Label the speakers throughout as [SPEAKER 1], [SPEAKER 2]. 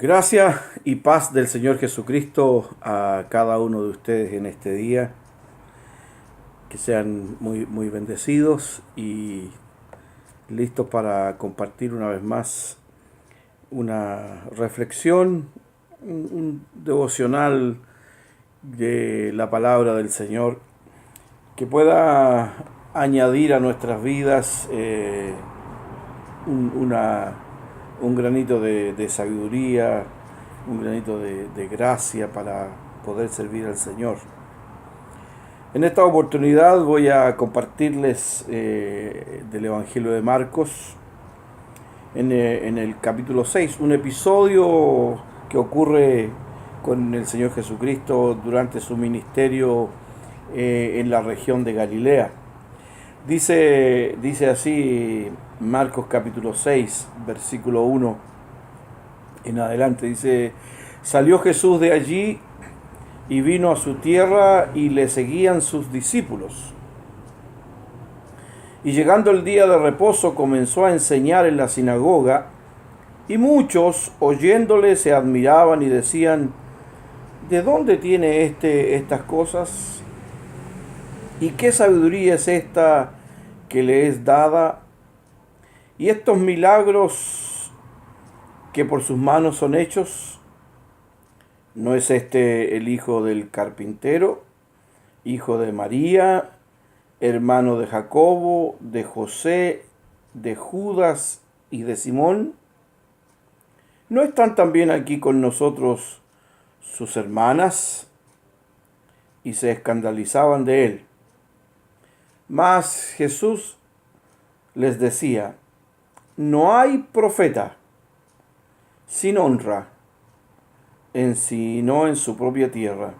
[SPEAKER 1] Gracia y paz del Señor Jesucristo a cada uno de ustedes en este día. Que sean muy bendecidos y listos para compartir una vez más una reflexión, un devocional de la palabra del Señor que pueda añadir a nuestras vidas un granito de sabiduría, un granito de gracia para poder servir al Señor. En esta oportunidad voy a compartirles del Evangelio de Marcos en el capítulo 6, un episodio que ocurre con el Señor Jesucristo durante su ministerio en la región de Galilea. Dice así Marcos capítulo 6, versículo 1 en adelante. Dice: salió Jesús de allí y vino a su tierra y le seguían sus discípulos. Y llegando el día de reposo comenzó a enseñar en la sinagoga, y muchos oyéndole se admiraban y decían: ¿de dónde tiene estas cosas? ¿Y qué sabiduría es esta que le es dada? Y estos milagros que por sus manos son hechos, ¿no es este el hijo del carpintero, hijo de María, hermano de Jacobo, de José, de Judas y de Simón? ¿No están también aquí con nosotros sus hermanas? Y se escandalizaban de él. Mas Jesús les decía: no hay profeta sin honra sino en su propia tierra,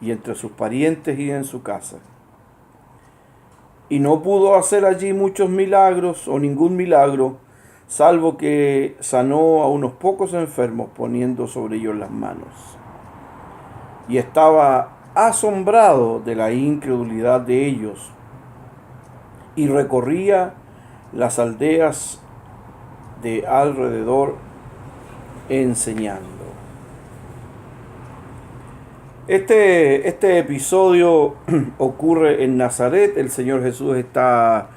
[SPEAKER 1] y entre sus parientes y en su casa. Y no pudo hacer allí muchos milagros o ningún milagro, salvo que sanó a unos pocos enfermos poniendo sobre ellos las manos. Y estaba asombrado de la incredulidad de ellos, y recorría las aldeas de alrededor enseñando. Este episodio ocurre en Nazaret. El Señor Jesús está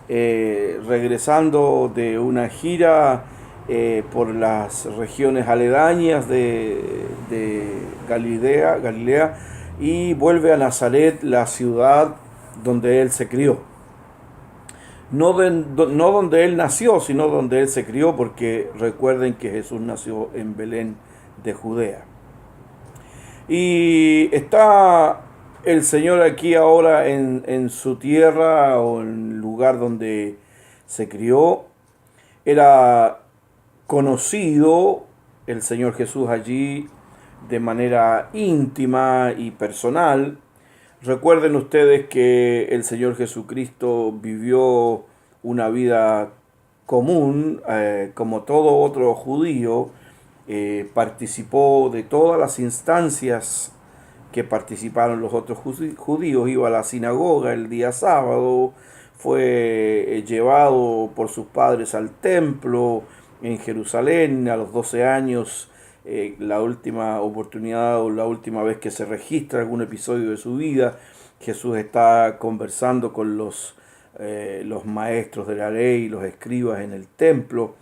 [SPEAKER 1] regresando de una gira por las regiones aledañas de Galilea, y vuelve a Nazaret, la ciudad donde Él se crió. No donde Él nació, sino donde Él se crió, porque recuerden que Jesús nació en Belén de Judea. Y está el Señor aquí ahora en su tierra, o en el lugar donde se crió. Era conocido el Señor Jesús allí de manera íntima y personal. Recuerden ustedes que el Señor Jesucristo vivió una vida común, como todo otro judío. Participó de todas las instancias que participaron los otros judíos. Iba a la sinagoga el día sábado, fue llevado por sus padres al templo en Jerusalén a los 12 años. La última oportunidad o la última vez que se registra algún episodio de su vida, Jesús está conversando con los maestros de la ley, los escribas en el templo.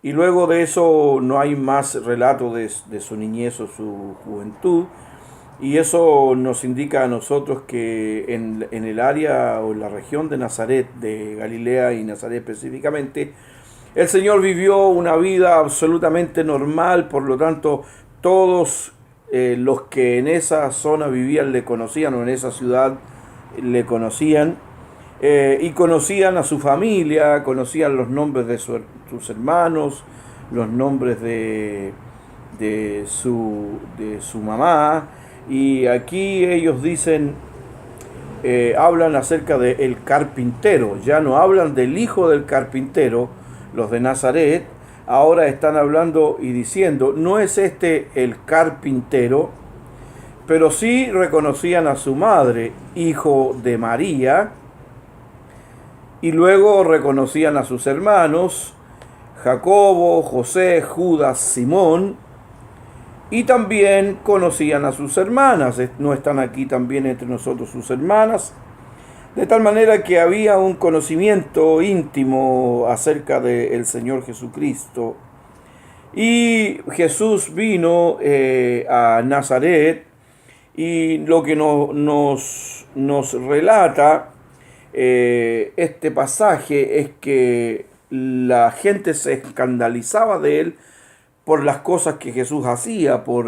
[SPEAKER 1] Y luego de eso no hay más relato de su niñez o su juventud. Y eso nos indica a nosotros que en el área o en la región de Nazaret, de Galilea y Nazaret específicamente, el Señor vivió una vida absolutamente normal. Por lo tanto, todos los que en esa zona vivían le conocían, o en esa ciudad le conocían. Y conocían a su familia, conocían los nombres de sus hermanos, los nombres de su mamá. Y aquí ellos dicen, hablan acerca del carpintero. Ya no hablan del hijo del carpintero, los de Nazaret. Ahora están hablando y diciendo: no es este el carpintero. Pero sí reconocían a su madre, hijo de María. Y luego reconocían a sus hermanos, Jacobo, José, Judas, Simón, y también conocían a sus hermanas. No están aquí también entre nosotros sus hermanas, de tal manera que había un conocimiento íntimo acerca del Señor Jesucristo. Y Jesús vino a Nazaret, y lo que nos relata este pasaje es que la gente se escandalizaba de él por las cosas que Jesús hacía, por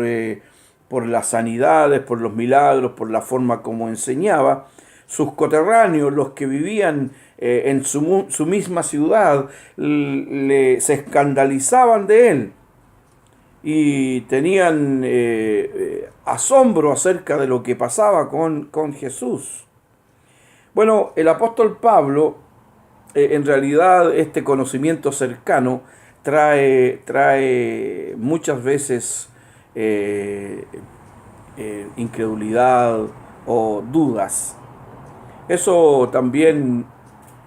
[SPEAKER 1] las sanidades, por los milagros, por la forma como enseñaba. Sus coterráneos, los que vivían en su misma ciudad, se escandalizaban de él y tenían asombro acerca de lo que pasaba con Jesús. Bueno, el apóstol Pablo, en realidad este conocimiento cercano trae muchas veces incredulidad o dudas. Eso también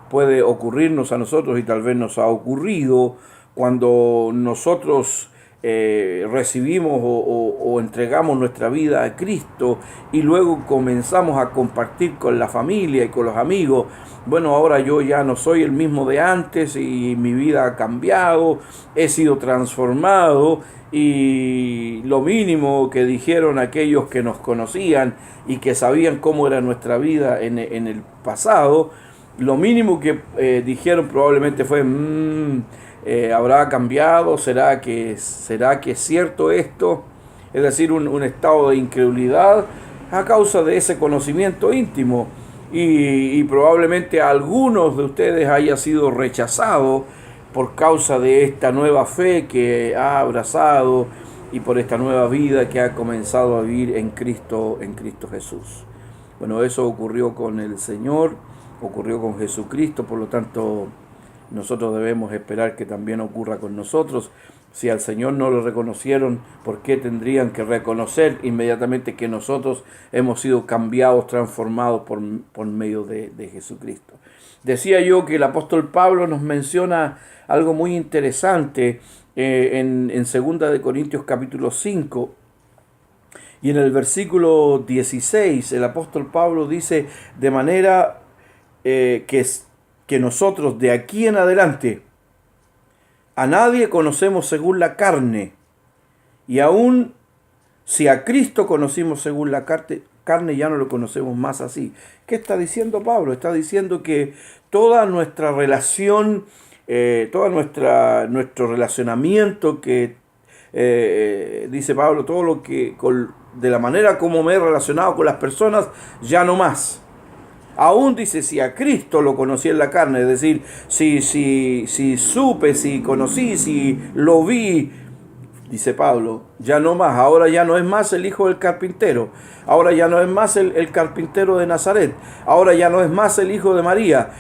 [SPEAKER 1] puede ocurrirnos a nosotros, y tal vez nos ha ocurrido cuando nosotros recibimos o entregamos nuestra vida a Cristo y luego comenzamos a compartir con la familia y con los amigos. Bueno, ahora yo ya no soy el mismo de antes y mi vida ha cambiado, he sido transformado, y lo mínimo que dijeron aquellos que nos conocían y que sabían cómo era nuestra vida en el pasado, lo mínimo que dijeron probablemente fue: ¿habrá cambiado? ¿Será que es cierto esto? Es decir, un estado de incredulidad a causa de ese conocimiento íntimo. Y probablemente a algunos de ustedes haya sido rechazado por causa de esta nueva fe que ha abrazado y por esta nueva vida que ha comenzado a vivir en Cristo Jesús. Bueno, eso ocurrió con el Señor, ocurrió con Jesucristo, por lo tanto nosotros debemos esperar que también ocurra con nosotros. Si al Señor no lo reconocieron, ¿por qué tendrían que reconocer inmediatamente que nosotros hemos sido cambiados, transformados por medio de Jesucristo? Decía yo que el apóstol Pablo nos menciona algo muy interesante en 2 de Corintios capítulo 5, y en el versículo 16 el apóstol Pablo dice: de manera que nosotros de aquí en adelante a nadie conocemos según la carne, y aún si a Cristo conocimos según la carne, ya no lo conocemos más así. ¿Qué está diciendo Pablo? Está diciendo que toda nuestra relación, nuestro relacionamiento, que dice Pablo, todo lo que de la manera como me he relacionado con las personas, ya no más. Aún dice, si a Cristo lo conocí en la carne, es decir, si supe, si conocí, si lo vi, dice Pablo, ya no más. Ahora ya no es más el hijo del carpintero. Ahora ya no es más el carpintero de Nazaret. Ahora ya no es más el hijo de María.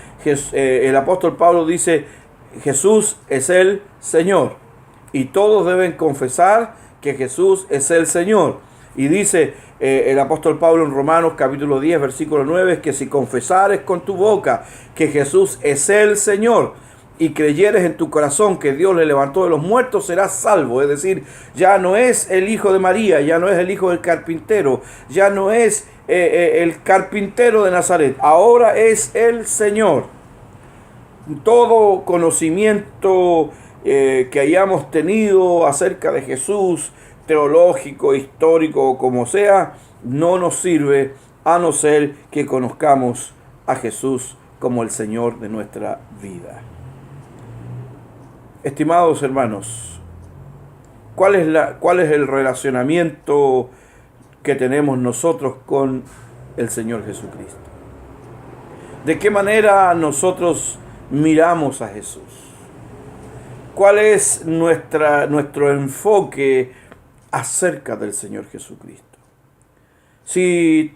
[SPEAKER 1] El apóstol Pablo dice: Jesús es el Señor. Y todos deben confesar que Jesús es el Señor. Y dice el apóstol Pablo en Romanos capítulo 10, versículo 9, que si confesares con tu boca que Jesús es el Señor y creyeres en tu corazón que Dios le levantó de los muertos, serás salvo. Es decir, ya no es el hijo de María, ya no es el hijo del carpintero, ya no es el carpintero de Nazaret, ahora es el Señor. Todo conocimiento que hayamos tenido acerca de Jesús, teológico, histórico o como sea, no nos sirve a no ser que conozcamos a Jesús como el Señor de nuestra vida. Estimados hermanos, ¿cuál es el relacionamiento que tenemos nosotros con el Señor Jesucristo? ¿De qué manera nosotros miramos a Jesús? ¿Cuál es nuestro enfoque acerca del Señor Jesucristo? Si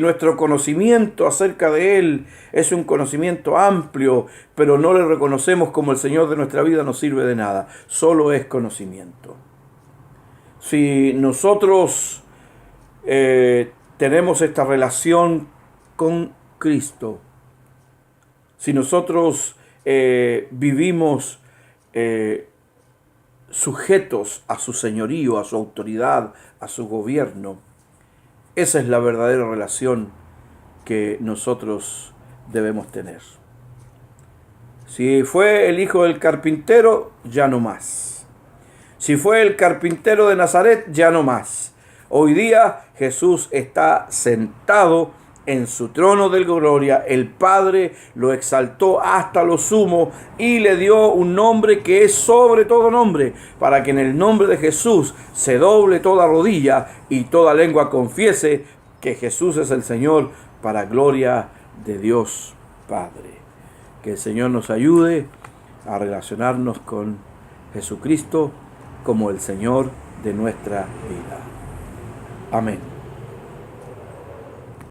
[SPEAKER 1] nuestro conocimiento acerca de Él es un conocimiento amplio, pero no le reconocemos como el Señor de nuestra vida, no sirve de nada. Solo es conocimiento. Si nosotros tenemos esta relación con Cristo, si nosotros vivimos sujetos a su señorío, a su autoridad, a su gobierno. Esa es la verdadera relación que nosotros debemos tener. Si fue el hijo del carpintero, ya no más. Si fue el carpintero de Nazaret, ya no más. Hoy día Jesús está sentado en su trono de gloria. El Padre lo exaltó hasta lo sumo y le dio un nombre que es sobre todo nombre, para que en el nombre de Jesús se doble toda rodilla y toda lengua confiese que Jesús es el Señor, para gloria de Dios Padre. Que el Señor nos ayude a relacionarnos con Jesucristo como el Señor de nuestra vida. Amén.